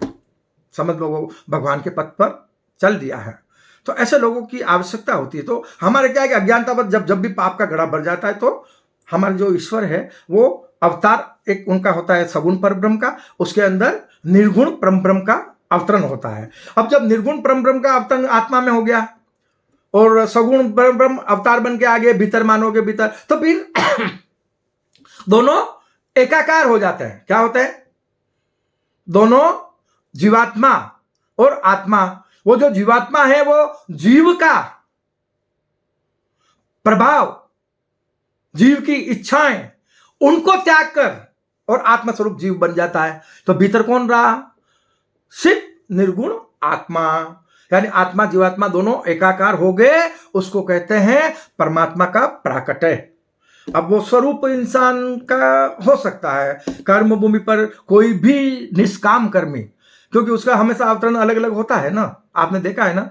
समझ लो वो भगवान के पथ पर चल दिया है। तो ऐसे लोगों की आवश्यकता होती है। तो हमारे क्या है कि अज्ञानतावश जब भी पाप का घड़ा भर जाता है तो हमारे जो ईश्वर है वो अवतार एक उनका होता है सगुण परब्रह्म का, उसके अंदर निर्गुण परब्रह्म का अवतरण होता है। अब जब निर्गुण परब्रह्म का अवतरण आत्मा में हो गया और सगुण परब्रह्म अवतार बन के आगे भीतर मानव के भीतर, तो फिर दोनों एकाकार हो जाते हैं। क्या होते हैं? दोनों जीवात्मा और आत्मा, वो जो जीवात्मा है वो जीव का प्रभाव, जीव की इच्छाएं, उनको त्याग कर और आत्मस्वरूप जीव बन जाता है। तो भीतर कौन रहा? सिर्फ निर्गुण आत्मा, यानी आत्मा जीवात्मा दोनों एकाकार हो गए। उसको कहते हैं परमात्मा का प्राकट्य। अब वो स्वरूप इंसान का हो सकता है कर्म भूमि पर कोई भी निष्काम कर्मी, क्योंकि उसका हमेशा अवतरण अलग अलग होता है ना। आपने देखा है ना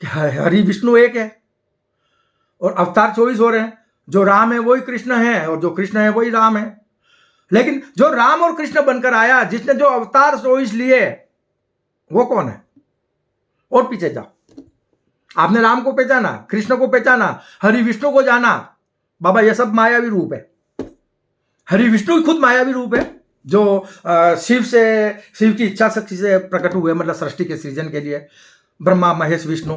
कि हरि विष्णु एक है और अवतार 24 हो रहे हैं। जो राम है वही कृष्ण है और जो कृष्ण है वही राम है। लेकिन जो राम और कृष्ण बनकर आया, जिसने जो अवतार 24 लिए, वो कौन है? और पीछे जाओ, आपने राम को पहचाना, कृष्ण को पहचाना, हरि विष्णु को जाना, बाबा ये सब मायावी रूप है। हरि विष्णु खुद मायावी रूप है, जो शिव की इच्छा शक्ति से प्रकट हुए, मतलब सृष्टि के सृजन के लिए ब्रह्मा महेश विष्णु,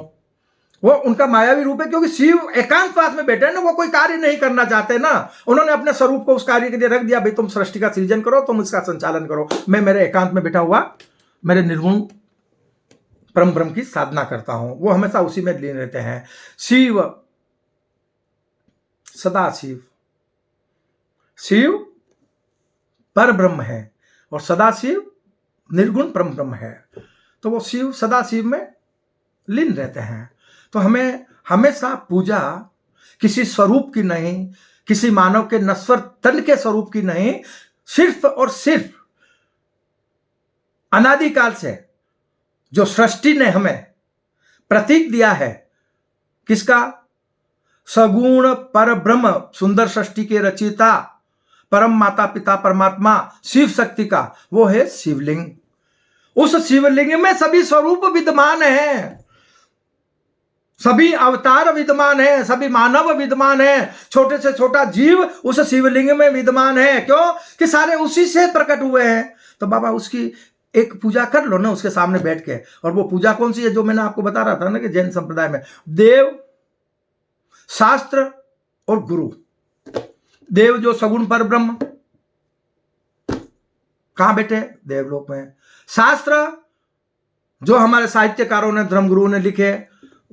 वो उनका मायावी रूप है। क्योंकि शिव एकांतवास में बैठे हैं ना, वो कोई कार्य नहीं करना चाहते ना। उन्होंने अपने स्वरूप को उस कार्य के लिए रख दिया, भाई तुम सृष्टि का सृजन करो, तुम इसका संचालन करो, मैं मेरे एकांत में बैठा हुआ मेरे निर्गुण परम ब्रह्म की साधना करता हूं। वो हमेशा उसी में लीन रहते हैं। शिव सदा शिव, शिव पर ब्रह्म है और सदा शिव निर्गुण परम ब्रह्म है। तो वो शिव सदा शिव में लीन रहते हैं। तो हमें हमेशा पूजा किसी स्वरूप की नहीं, किसी मानव के नश्वर तन के स्वरूप की नहीं, सिर्फ और सिर्फ अनादिकाल से जो सृष्टि ने हमें प्रतीक दिया है, किसका? सगुण पर ब्रह्म, सुंदर सृष्टि के रचयिता, परम माता पिता परमात्मा शिव शक्ति का, वो है शिवलिंग। उस शिवलिंग में सभी स्वरूप विद्यमान है, सभी अवतार विद्यमान है, सभी मानव विद्यमान है, छोटे से छोटा जीव उस शिवलिंग में विद्यमान है। क्यों? कि सारे उसी से प्रकट हुए हैं। तो बाबा उसकी एक पूजा कर लो ना उसके सामने बैठ के। और वो पूजा कौन सी है? जो मैंने आपको बता रहा था ना कि जैन संप्रदाय में देव, शास्त्र और गुरु। देव जो सगुण पर ब्रह्म, कहां बैठे? देवलोक में। शास्त्र जो हमारे साहित्यकारों ने, धर्मगुरुओं ने लिखे,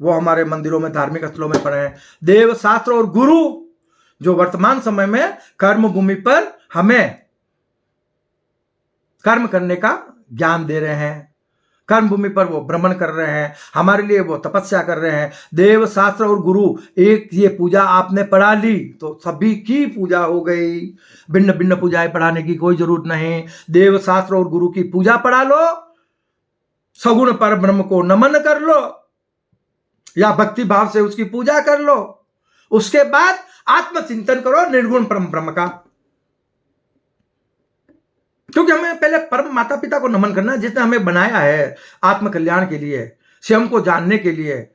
वो हमारे मंदिरों में, धार्मिक स्थलों में पढ़े हैं। देव, शास्त्र और गुरु जो वर्तमान समय में कर्म भूमि पर हमें कर्म करने का ज्ञान दे रहे हैं, कर्म भूमि पर वो भ्रमण कर रहे हैं, हमारे लिए वो तपस्या कर रहे हैं। देव, शास्त्र और गुरु, एक ये पूजा आपने पढ़ा ली तो सभी की पूजा हो गई। भिन्न भिन्न पूजाएं पढ़ाने की कोई जरूरत नहीं। देव, शास्त्र और गुरु की पूजा पढ़ा लो, सगुण पर ब्रह्म को नमन कर लो या भक्ति भाव से उसकी पूजा कर लो। उसके बाद आत्मचिंतन करो निर्गुण परम ब्रह्म का। क्योंकि हमें पहले परम माता पिता को नमन करना है, जिसने हमें बनाया है आत्म कल्याण के लिए, स्वयं को जानने के लिए,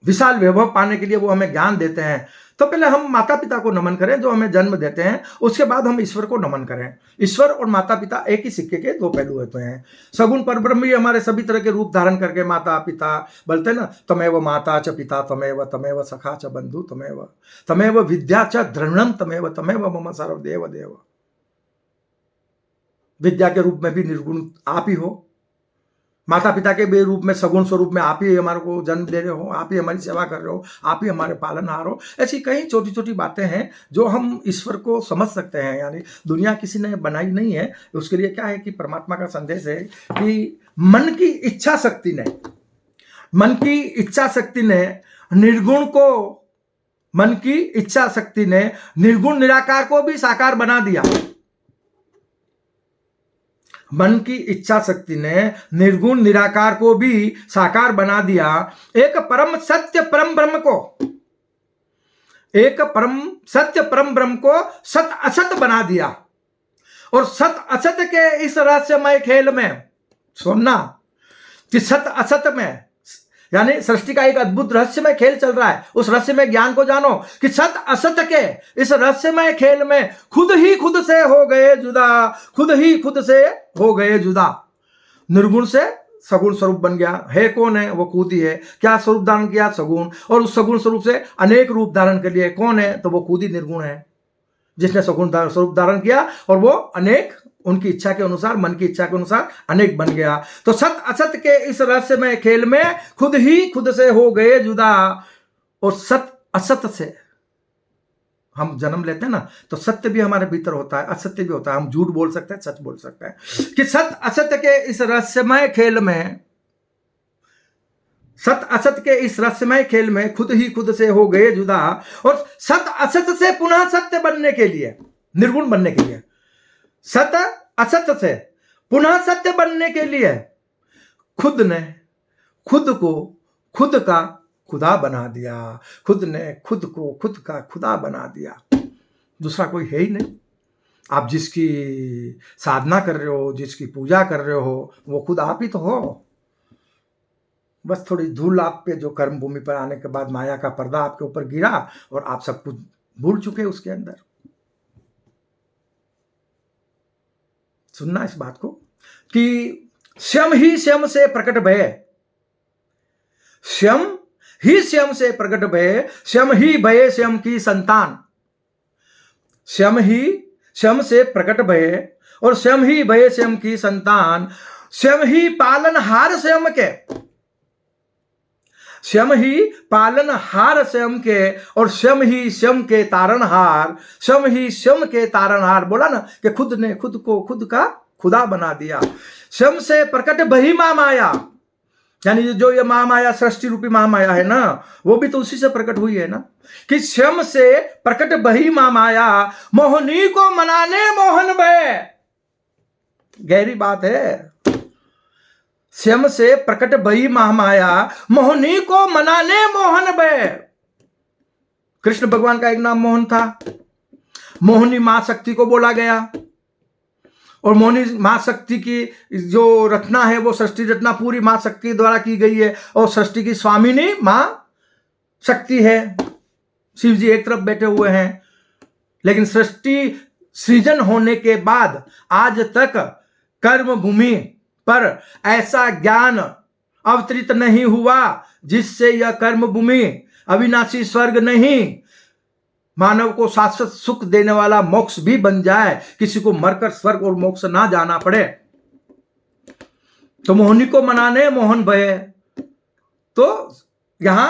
विशाल वैभव पाने के लिए वो हमें ज्ञान देते हैं। तो पहले हम माता पिता को नमन करें जो हमें जन्म देते हैं, उसके बाद हम ईश्वर को नमन करें। ईश्वर और माता पिता एक ही सिक्के के दो पहलू होते हैं। सगुण परब्रह्म ही हमारे सभी तरह के रूप धारण करके माता पिता बोलते हैं ना, तमेव माता च पिता तमेव, तमेव सखा च बंधु तमेव, तमेव विद्या च द्रविणम तमेव, तमेव मम सर्वदेव देव। विद्या के रूप में भी निर्गुण आप ही हो, माता पिता के भी रूप में सगुण स्वरूप में आप ही हमारे को जन्म दे रहे हो, आप ही हमारी सेवा कर रहे हो, आप ही हमारे पालनहार हो। ऐसी कई छोटी छोटी बातें हैं जो हम ईश्वर को समझ सकते हैं। यानी दुनिया किसी ने बनाई नहीं है। उसके लिए क्या है कि परमात्मा का संदेश है कि मन की इच्छा शक्ति ने, मन की इच्छा शक्ति ने निर्गुण को, मन की इच्छा शक्ति ने निर्गुण निराकार को भी साकार बना दिया। मन की इच्छा शक्ति ने निर्गुण निराकार को भी साकार बना दिया। एक परम सत्य परम ब्रह्म को, एक परम सत्य परम ब्रह्म को सत असत बना दिया। और सत असत के इस रहस्यमय खेल में सुनना कि सत असत में, यानी सृष्टि का एक अद्भुत रहस्यमय खेल चल रहा है। उस रहस्यमय ज्ञान को जानो कि सत असत के इस रहस्यमय खेल में खुद ही खुद से हो गए जुदा, खुद ही खुद से हो गए जुदा। निर्गुण से सगुण स्वरूप बन गया। है कौन है? वो खुद ही है। क्या स्वरूप धारण किया? सगुण। और उस सगुण स्वरूप से अनेक रूप धारण कर लिए। कौन है? तो वो खुद ही निर्गुण है, जिसने सगुण स्वरूप धारण किया और वो अनेक, उनकी इच्छा के अनुसार, मन की इच्छा के अनुसार अनेक बन गया। तो सत असत के इस रहस्यमय खेल में खुद ही खुद से हो गए जुदा। और सत असत से हम जन्म लेते हैं ना, तो सत्य भी हमारे भीतर होता है, असत्य भी होता है। हम झूठ बोल सकते हैं, सच बोल सकते हैं। कि सत असत के इस रहस्यमय खेल में, सत असत के इस रहस्यमय खेल में खुद ही खुद से हो गए जुदा। और सत असत से पुनः सत्य बनने के लिए, निर्गुण बनने के लिए, सत असत से पुनः सत्य बनने के लिए खुद ने खुद को खुद का खुदा बना दिया। खुद ने खुद को खुद का खुदा बना दिया। दूसरा कोई है ही नहीं। आप जिसकी साधना कर रहे हो, जिसकी पूजा कर रहे हो, वो खुद आप ही तो हो। बस थोड़ी धूल आप पे जो कर्म भूमि पर आने के बाद माया का पर्दा आपके ऊपर गिरा और आप सब कुछ भूल चुके उसके अंदर। सुनना इस बात को कि स्वयं ही स्वयं से प्रकट भय, स्वयं ही स्वयं से प्रकट भय, स्वयं ही भय स्वयं की संतान। स्वयं ही स्वयं से प्रकट भय और स्वयं ही भय स्वयं की संतान। स्वयं ही पालनहार स्वयं के, स्वयं ही पालनहार स्वयं के और स्वयं ही स्वयं के तारणहार। स्वयं ही स्वयं के तारणहार बोला ना कि खुद ने खुद को खुद का खुदा बना दिया। स्वयं से प्रकट बही माँ माया, यानी जो ये महामाया, सृष्टि रूपी महामाया है ना, वो भी तो उसी से प्रकट हुई है ना, कि स्वयं से प्रकट बही महामाया, मोहनी को मनाने मोहन भय। गहरी बात है। स्वयं से प्रकट बही महामाया, मोहनी को मनाने मोहन भय। कृष्ण भगवान का एक नाम मोहन था। मोहनी मां शक्ति को बोला गया, और मोहनी मां शक्ति की जो रचना है वो सृष्टि रचना पूरी मां शक्ति द्वारा की गई है, और सृष्टि की स्वामिनी मां शक्ति है। शिव जी एक तरफ बैठे हुए हैं, लेकिन सृष्टि सृजन होने के बाद आज तक कर्म भूमि पर ऐसा ज्ञान अवतरित नहीं हुआ जिससे यह कर्म भूमि अविनाशी स्वर्ग नहीं, मानव को शाश्वत सुख देने वाला मोक्ष भी बन जाए, किसी को मरकर स्वर्ग और मोक्ष ना जाना पड़े। तो मोहनी को मनाने मोहन भय। तो यहां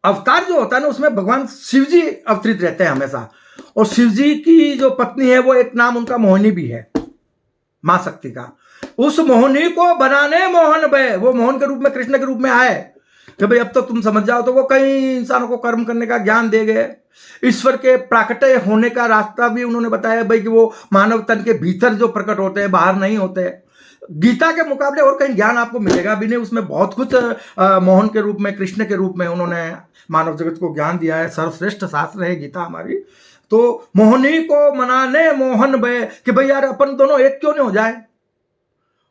अवतार जो होता है ना, उसमें भगवान शिव जी अवतरित रहते हैं हमेशा, और शिव जी की जो पत्नी है वो एक नाम उनका मोहिनी भी है, मां शक्ति का। उस मोहिनी को बनाने मोहन भय, वो मोहन के रूप में, कृष्ण के रूप में आए कि भाई अब तो तुम समझ जाओ। तो वो कई इंसानों को कर्म करने का ज्ञान दे गए। ईश्वर के प्राकट्य होने का रास्ता भी उन्होंने बताया भाई, कि वो मानव तन के भीतर जो प्रकट होते हैं, बाहर नहीं होते। गीता के मुकाबले और कहीं ज्ञान आपको मिलेगा भी नहीं, उसमें बहुत कुछ मोहन के रूप में, कृष्ण के रूप में उन्होंने मानव जगत को ज्ञान दिया है। सर्वश्रेष्ठ शास्त्र है गीता हमारी। तो मोहनी को मनाने मोहन भय, कि भाई यार अपन दोनों एक क्यों नहीं हो जाए,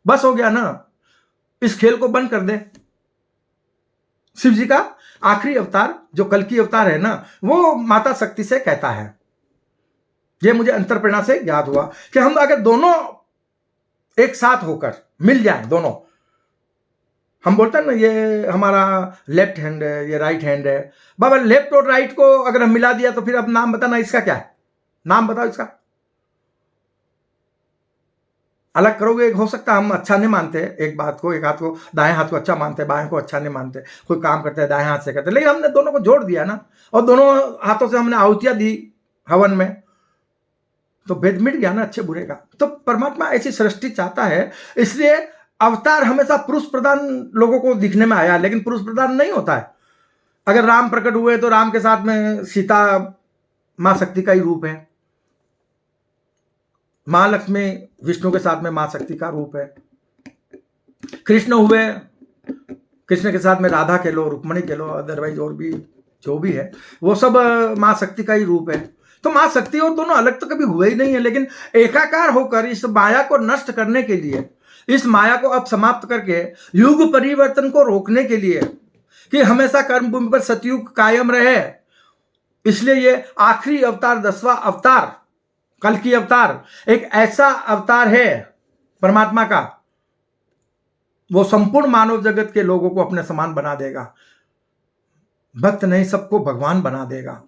बस हो गया ना, इस खेल को बंद कर दे। शिव जी का आखिरी अवतार जो कल्कि अवतार है ना, वो माता शक्ति से कहता है, ये मुझे अंतरप्रेरणा से याद हुआ कि हम अगर दोनों एक साथ होकर मिल जाएं, दोनों, हम बोलते हैं ना ये हमारा लेफ्ट हैंड है, ये राइट हैंड है, बाबा लेफ्ट और राइट को अगर हम मिला दिया तो फिर अब नाम बताना इसका क्या है, नाम बताओ इसका। अलग करोगे, हो सकता है हम अच्छा नहीं मानते एक बात को, एक हाथ को, दाएं हाथ को अच्छा मानते, बाएं को अच्छा नहीं मानते, कोई काम करते हैं दाएं हाथ से करते, लेकिन हमने दोनों को जोड़ दिया ना, और दोनों हाथों से हमने आहुतियां दी हवन में, तो भेद मिट गया ना अच्छे बुरे का। तो परमात्मा ऐसी सृष्टि चाहता है, इसलिए अवतार हमेशा पुरुष प्रधान लोगों को दिखने में आया, लेकिन पुरुष प्रधान नहीं होता है। अगर राम प्रकट हुए तो राम के साथ में सीता मां शक्ति का ही रूप है, महालक्ष्मी विष्णु के साथ में मां शक्ति का रूप है, कृष्ण हुए, कृष्ण के साथ में राधा के लो, रुक्मणी के लो, अदरवाइज और भी जो भी है वो सब मां शक्ति का ही रूप है। तो मां शक्ति और दोनों अलग तो कभी हुए ही नहीं है, लेकिन एकाकार होकर इस माया को नष्ट करने के लिए, इस माया को अब समाप्त करके युग परिवर्तन को रोकने के लिए, कि हमेशा कर्म भूमि पर सतयुग कायम रहे, इसलिए ये आखिरी अवतार, 10वां अवतार कल्कि अवतार एक ऐसा अवतार है परमात्मा का, वो संपूर्ण मानव जगत के लोगों को अपने समान बना देगा, भक्त नहीं सबको भगवान बना देगा।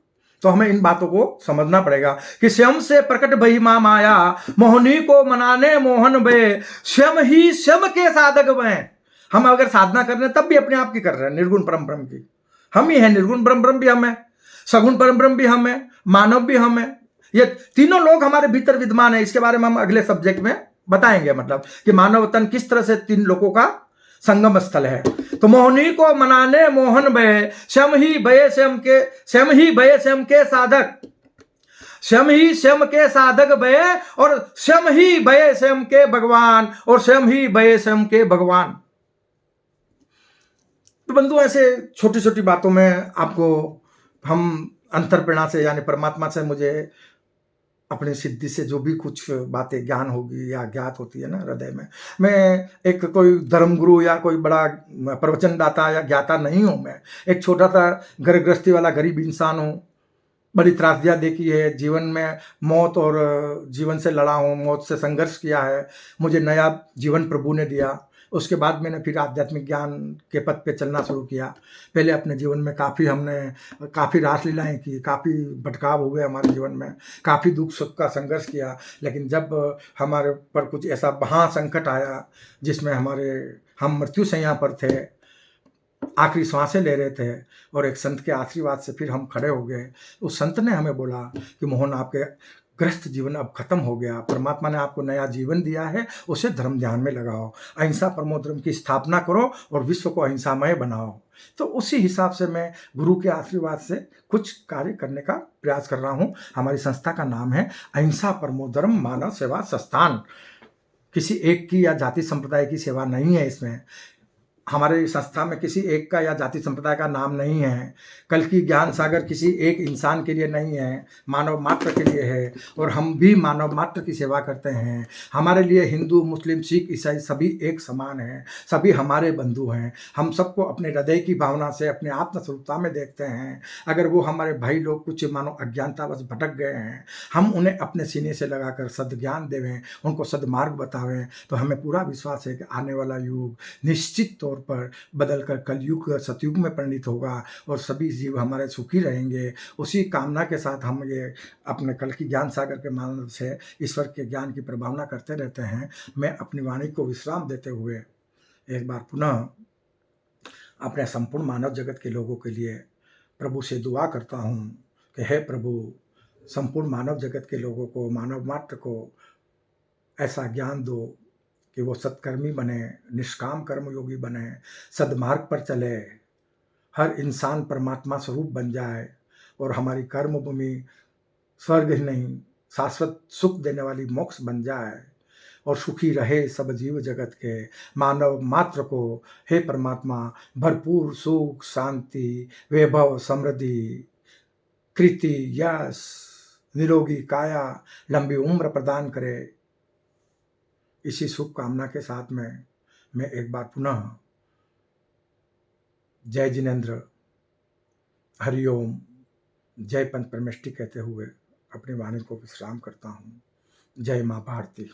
तो हमें इन बातों को समझना पड़ेगा कि स्वयं से प्रकट भई मां माया, मोहनी को मनाने मोहन भय, स्वयं ही स्वयं के साधक बने। हम अगर साधना कर रहे हैं तब भी अपने आप की कर रहे हैं, निर्गुण परम ब्रह्म की हम ही है, निर्गुण परम ब्रह्म भी हम है, सगुण परम ब्रह्म भी हम है, मानव भी हम है, ये तीनों लोग हमारे भीतर विद्यमान है। इसके बारे में हम अगले सब्जेक्ट में बताएंगे, मतलब कि मानव तन किस तरह से तीन लोगों का संगम स्थल है। तो मोहनी को मनाने मोहन भय, स्वयं ही भय स्वयं के, स्वयं ही भय स्वयं के साधक, स्वयं ही स्वयं के साधक भय, और स्वयं ही भय स्वयं के भगवान, और स्वयं ही भय स्वयं के भगवान। तो बंधु ऐसे छोटी छोटी बातों में आपको हम अंतरप्रेरणा से, यानी परमात्मा से मुझे अपनी सिद्धि से जो भी कुछ बातें ज्ञान होगी या ज्ञात होती है ना हृदय में, मैं एक कोई धर्मगुरु या कोई बड़ा प्रवचनदाता या ज्ञाता नहीं हूँ। मैं एक छोटा सा घर गृहस्थी वाला गरीब इंसान हूँ, बड़ी त्रासदियाँ देखी है जीवन में, मौत और जीवन से लड़ा हूँ, मौत से संघर्ष किया है, मुझे नया जीवन प्रभु ने दिया। उसके बाद मैंने फिर आध्यात्मिक ज्ञान के पथ पे चलना शुरू किया। पहले अपने जीवन में काफ़ी रासलीलाएँ की, काफ़ी भटकाव हुए हमारे जीवन में, काफ़ी दुख सुख का संघर्ष किया। लेकिन जब हमारे पर कुछ ऐसा महासंकट आया जिसमें हम मृत्यु शैया पर थे, आखिरी सांसें ले रहे थे, और एक संत के आशीर्वाद से फिर हम खड़े हो गए। उस संत ने हमें बोला कि मोहन आपके ग्रस्त जीवन अब खत्म हो गया, परमात्मा ने आपको नया जीवन दिया है, उसे धर्म ध्यान में लगाओ, अहिंसा परमो धर्म की स्थापना करो और विश्व को अहिंसामय बनाओ। तो उसी हिसाब से मैं गुरु के आशीर्वाद से कुछ कार्य करने का प्रयास कर रहा हूँ। हमारी संस्था का नाम है अहिंसा परमो धर्म मानव सेवा संस्थान। किसी एक की या जाति संप्रदाय की सेवा नहीं है इसमें। हमारे संस्था में किसी एक का या जाति संप्रदाय का नाम नहीं है। कल की ज्ञान सागर किसी एक इंसान के लिए नहीं है, मानव मात्र के लिए है, और हम भी मानव मात्र की सेवा करते हैं। हमारे लिए हिंदू, मुस्लिम, सिख, ईसाई सभी एक समान हैं, सभी हमारे बंधु हैं। हम सबको अपने हृदय की भावना से अपने आत्मस्वरूपता में देखते हैं। अगर वो हमारे भाई लोग कुछ मानो अज्ञानतावश भटक गए हैं, हम उन्हें अपने सीने से लगाकर सद्ज्ञान देवें, उनको सद्मार्ग बतावें, तो हमें पूरा विश्वास है कि आने वाला युग निश्चित तौर पर बदलकर कलयुग सतयुग में परिणित होगा और सभी जीव हमारे सुखी रहेंगे। उसी कामना के साथ हम ये अपने कल की ज्ञान सागर के माध्यम से ईश्वर के ज्ञान की प्रभावना करते रहते हैं। मैं अपनी वाणी को विश्राम देते हुए एक बार पुनः अपने संपूर्ण मानव जगत के लोगों के लिए प्रभु से दुआ करता हूँ कि हे प्रभु, संपूर्ण मानव जगत के लोगों को, मानव मात्र को ऐसा ज्ञान दो कि वो सत्कर्मी बने, निष्काम कर्मयोगी बने, सद्मार्ग पर चले, हर इंसान परमात्मा स्वरूप बन जाए और हमारी कर्म भूमि स्वर्ग ही नहीं शाश्वत सुख देने वाली मोक्ष बन जाए और सुखी रहे सब जीव जगत के। मानव मात्र को हे परमात्मा भरपूर सुख, शांति, वैभव, समृद्धि, कृति, यश, निरोगी काया, लंबी उम्र प्रदान करे। इसी शुभकामना के साथ में मैं एक बार पुनः जय जिनेन्द्र, हरिओम, जय पंच परमेष्टि कहते हुए अपनी वाणी को विश्राम करता हूँ। जय माँ भारती।